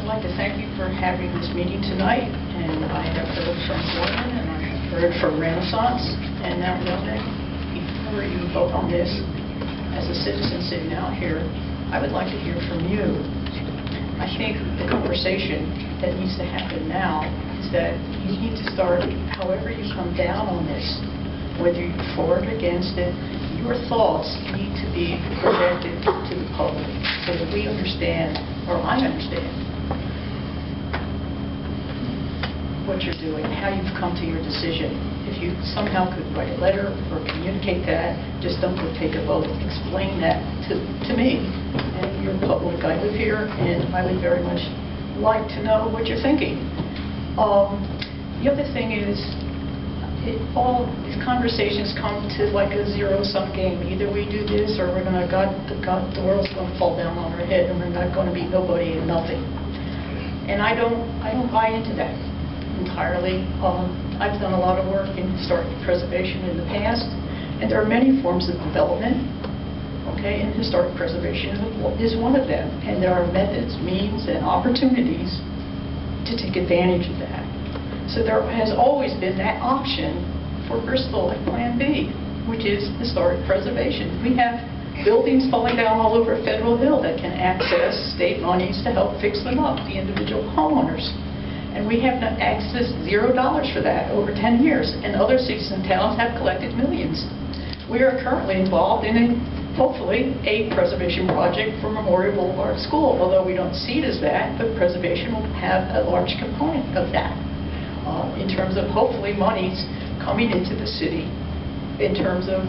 like to thank you for having this meeting tonight, and I have heard from Gordon, and I have heard from Renaissance, and now before you vote on this, as a citizen sitting out here, I would like to hear from you. I think the conversation that needs to happen now is that you need to start, however you come down on this, whether you're for or against it, your thoughts need to be projected to the public so that we understand, or I understand, what you're doing, how you've come to your decision. If you somehow could write a letter or communicate that, just don't go take a vote. Explain that to me. And you're public, I live here, and I would very much like to know what you're thinking. The other thing is, all these conversations come to like a zero-sum game. Either we do this, or we're going to, the world's going to fall down on our head, and we're not going to be nobody and nothing. And I don't buy into that entirely. I've done a lot of work in historic preservation in the past, and there are many forms of development. Okay, and historic preservation is one of them. And there are methods, means, and opportunities to take advantage of that. So there has always been that option for Bristol at Plan B, which is historic preservation. We have buildings falling down all over Federal Hill that can access state monies to help fix them up, the individual homeowners. And we have access $0 for that over 10 years. And other cities and towns have collected millions. We are currently involved in hopefully a preservation project for Memorial Boulevard School, although we don't see it as that, but preservation will have a large component of that. In terms of hopefully monies coming into the city in terms of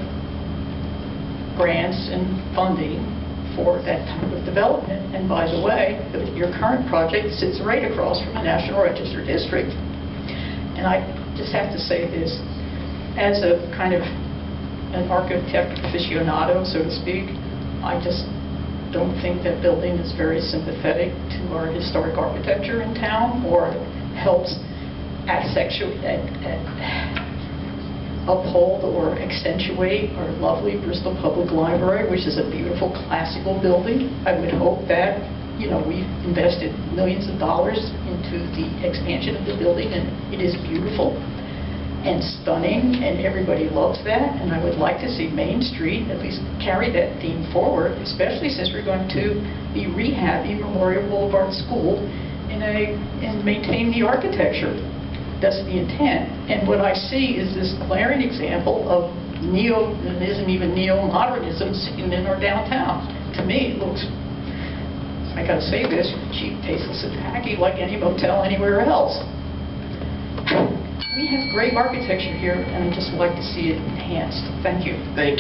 grants and funding for that type of development. And by the way, your current project sits right across from a National Register district. And I just have to say this, as a kind of an architect aficionado, so to speak, I just don't think that building is very sympathetic to our historic architecture in town, or helps uphold or accentuate our lovely Bristol Public Library, which is a beautiful classical building. I would hope that, we've invested millions of dollars into the expansion of the building, and it is beautiful and stunning, and everybody loves that. And I would like to see Main Street at least carry that theme forward, especially since we're going to be rehabbing Memorial Boulevard School and maintain the architecture. That's the intent. And what I see is this glaring example of it isn't even neo-modernism sitting in our downtown. To me, it looks, I gotta say this, cheap, tasteless, and tacky like any motel anywhere else. We have great architecture here, and I'd just like to see it enhanced. Thank you. Thank you.